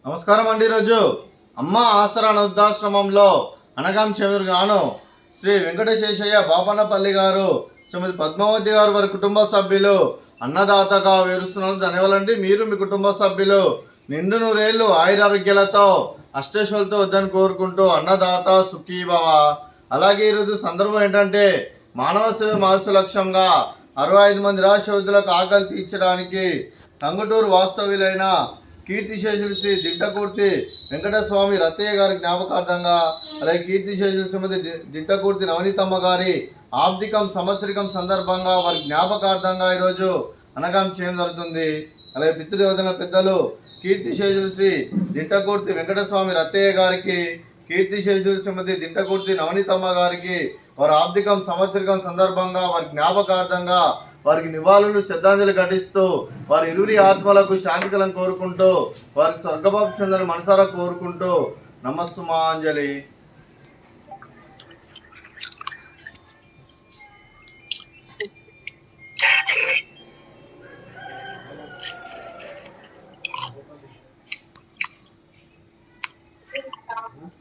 నమస్కారం అండి. ఈరోజు అమ్మ ఆసరా వృద్ధాశ్రమంలో అనగాం చెరుగాను శ్రీ వెంకటశేషయ్య బాపన్నపల్లి గారు, శ్రీమతి పద్మావతి గారు వారి కుటుంబ సభ్యులు అన్నదాతగా వేరుస్తున్నారు. ధన్యవాదాలండి. మీరు మీ కుటుంబ సభ్యులు నిండు నూరేళ్లు ఆయురారోగ్యాలతో అష్టైశ్వర్యాలతో వద్దని కోరుకుంటూ అన్నదాత సుఖీభవ. అలాగే ఈరోజు సందర్భం ఏంటంటే మానవ సేవ మహర్షి లక్ష్యంగా 65 మంది నిరాశ్రయులకు ఆకలి తీర్చడానికి టంగుటూరు వాస్తవ్యులైన కీర్తిశేషులు శ్రీ దింటకూర్తి వెంకటస్వామి రత్తయ్య గారి జ్ఞాపకార్థంగా, అలాగే కీర్తిశేషులు శ్రీమతి దింటకూర్తి నవనీతమ్మ గారి ఆబ్దికం సంవత్సరికం సందర్భంగా వారి జ్ఞాపకార్థంగా ఈరోజు అనగాం చేయడం జరుగుతుంది. అలాగే పితృదేవతల పెద్దలు కీర్తిశేషులు శ్రీ దింటకూర్తి వెంకటస్వామి రత్తయ్య గారికి, కీర్తిశేషులు శ్రీమతి దింటకూర్తి నవనీతమ్మ గారికి వారి ఆబ్దికం సంవత్సరికం సందర్భంగా వారి జ్ఞాపకార్థంగా వారికి నివాళులు శ్రద్ధాంజలి ఘటిస్తూ వారి ఇరువురి ఆత్మలకు శాంతికలను కోరుకుంటూ వారికి స్వర్గభావం చెందని మనసారా కోరుకుంటూ నమస్సుమాంజలి.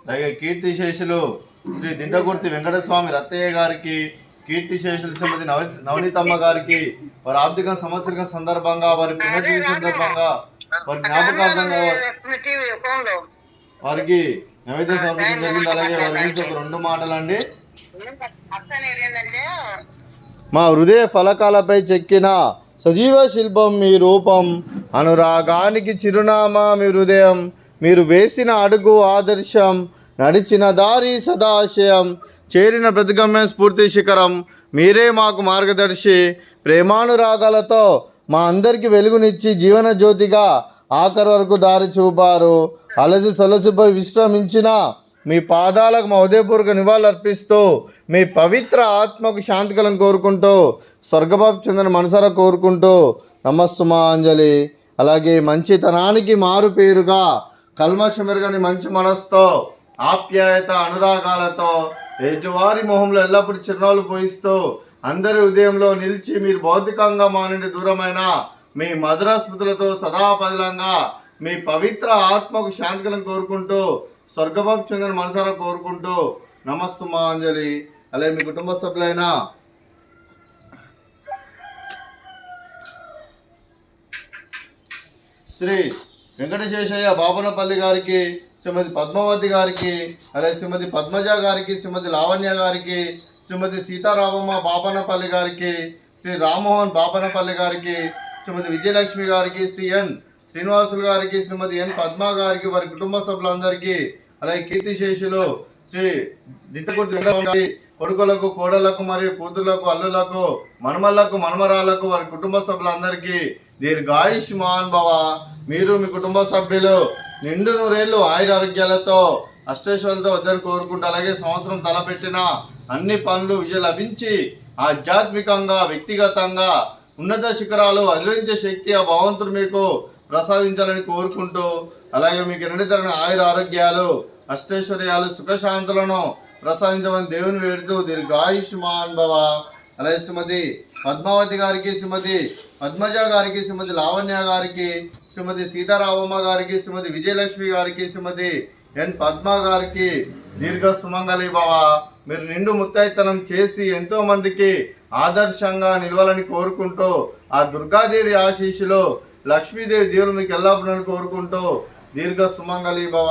అలాగే కీర్తిశేషులు శ్రీ దింటకూర్తి వెంకటస్వామి రత్తయ్య గారికి, కీర్తిశేషులు శ్రీమతి నవనీతమ్మ గారికి వారి ఆర్థిక సంవత్సరిక సందర్భంగా వారి పుణ్యతిథి సందర్భంగా వారి జ్ఞాపకార్థంగా వారికి నైవేద్యం సమర్పించడం జరిగింది. అలాగే వారి గురించి ఒక 2 మాటలండి. మా హృదయ ఫలకాలపై చెక్కిన సజీవ శిల్పం మీ రూపం, అనురాగానికి చిరునామా మీ హృదయం, మీరు వేసిన అడుగు ఆదర్శం, నడిచిన దారి సదాశయం, చేరిన ప్రతిగమ్యం స్ఫూర్తి శిఖరం, మీరే మాకు మార్గదర్శి, ప్రేమానురాగాలతో మా అందరికీ వెలుగునిచ్చి జీవన జ్యోతిగా ఆఖరి వరకు దారి చూపారు. అలసి సొలసిపై విశ్రమించిన మీ పాదాలకు మా ఉదయపూర్వక నివాళులు అర్పిస్తూ మీ పవిత్ర ఆత్మకు శాంతికలను కోరుకుంటూ స్వర్గభావం చెందిన మనసారా కోరుకుంటూ నమస్సుమాంజలి. అలాగే మంచితనానికి మారు పేరుగా కల్మషమెరుగని మంచి మనస్తో ఆప్యాయత అనురాగాలతో ఎదుటివారి మొహంలో ఎల్లప్పుడూ చిరునవ్వులు పోయిస్తూ అందరి హృదయంలో నిలిచి మీరు భౌతికంగా మా నుండి దూరమైన మీ మధుర స్మృతులతో సదాపదిలంగా మీ పవిత్ర ఆత్మకు శాంతికలను కోరుకుంటూ స్వర్గభావం చెందిన మనసారా కోరుకుంటూ నమస్సుమాంజలి. అలాగే మీ కుటుంబ సభ్యులైన శ్రీ వెంకటశేషయ్య బాపన్నపల్లి గారికి, శ్రీమతి పద్మావతి గారికి, అలాగే శ్రీమతి పద్మజ గారికి, శ్రీమతి లావణ్య గారికి, శ్రీమతి సీతారామమ్మ బాపన్నపల్లి గారికి, శ్రీ రామ్మోహన్ బాపన్నపల్లి గారికి, శ్రీమతి విజయలక్ష్మి గారికి, శ్రీ ఎన్ శ్రీనివాసులు గారికి, శ్రీమతి ఎన్ పద్మ గారికి, వారి కుటుంబ సభ్యులందరికీ, అలాగే కీర్తిశేషులు శ్రీ దింటకూర్తి వెంకటస్వామి కొడుకులకు, కోడళ్లకు మరియు కూతుర్లకు, అల్లులకు, మనమళ్లకు, మనమరాళ్లకు, వారి కుటుంబ సభ్యులందరికీ దీర్ఘాయుష్మాన్ భవ. మీరు మీ కుటుంబ సభ్యులు నిండు నూరేళ్లు ఆయురారోగ్యాలతో అష్టైశ్వర్యాలతో వద్దని కోరుకుంటూ, అలాగే సంవత్సరం తలపెట్టిన అన్ని పనులు విజయం లభించి ఆధ్యాత్మికంగా వ్యక్తిగతంగా ఉన్నత శిఖరాలు అధిరించే శక్తి ఆ భగవంతుడు మీకు ప్రసాదించాలని కోరుకుంటూ, అలాగే మీకు నిండితరని ఆయురారోగ్యాలు అష్టైశ్వర్యాలు సుఖశాంతులను ప్రసాదించమని దేవుని వేడుతూ దీర్ఘాయుష్మాన్ భవ. అలాగే శ్రీమతి పద్మావతి గారికి, శ్రీమతి పద్మజ గారికి, శ్రీమతి లావణ్య గారికి, శ్రీమతి సీతారామమ్మ గారికి, శ్రీమతి విజయలక్ష్మి గారికి, శ్రీమతి ఎన్ పద్మ గారికి దీర్ఘ సుమంగళి భవ. మీరు నిండు ముత్తైతనం చేసి ఎంతో మందికి ఆదర్శంగా నిలవాలని కోరుకుంటూ ఆ దుర్గాదేవి ఆశీస్సులు లక్ష్మీదేవి దేవులు మీకు ఎల్లప్పుడూ కోరుకుంటూ దీర్ఘ సుమంగళి భవ.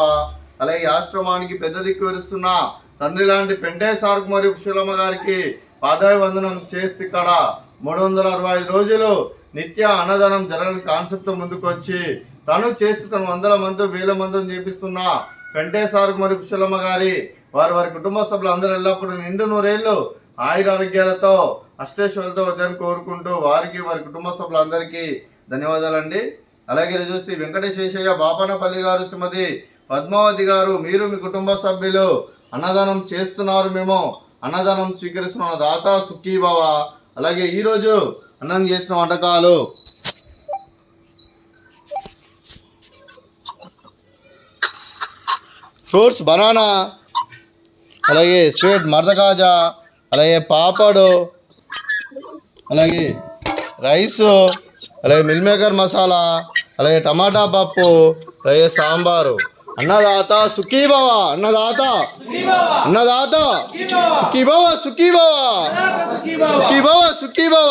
అలాగే ఆశ్రమానికి పెద్ద దిక్కు విరుస్తున్న తండ్రి లాంటి పెంటే సార్కు మరియు కుశలమ్మ గారికి పాదాభివందనం చేస్తే ఇక్కడ 365 రోజులు నిత్య అన్నదానం జరగని కాన్సెప్ట్ ముందుకు వచ్చి తను చేస్తూ తను 100 మంది 1000 మందిని చేపిస్తున్న పెంటే సార్కు మరియు కుశలమ్మ గారి వారి కుటుంబ సభ్యులు అందరూ ఎల్లప్పుడూ నిండు నూరేళ్లు ఆయురారోగ్యాలతో అష్టైశ్వర్యాలతో వద్దని కోరుకుంటూ వారికి వారి కుటుంబ సభ్యులందరికీ ధన్యవాదాలండి. అలాగే రోజు శ్రీ వెంకటశేషయ్య బాపన్నపల్లి గారు, శ్రీమతి పద్మావతి గారు, మీరు మీ కుటుంబ సభ్యులు అన్నదానం చేస్తున్నారు, మేము అన్నదానం స్వీకరిస్తున్న దాత సుఖీభవ. అలాగే ఈరోజు అన్నం చేసిన వంటకాలు ఫ్రూట్స్ బనానా, అలాగే స్వీట్ మర్దకాజా, అలాగే పాపడు, అలాగే రైసు, అలాగే మిల్ మేకర్ మసాలా, అలాగే టమాటా పప్పు, అలాగే సాంబారు. అన్నదాత సుఖీభవ, అన్నదాత అన్నదాత సుఖీభవ, సుఖీభవ, సుఖీభవ, సుఖీభవ.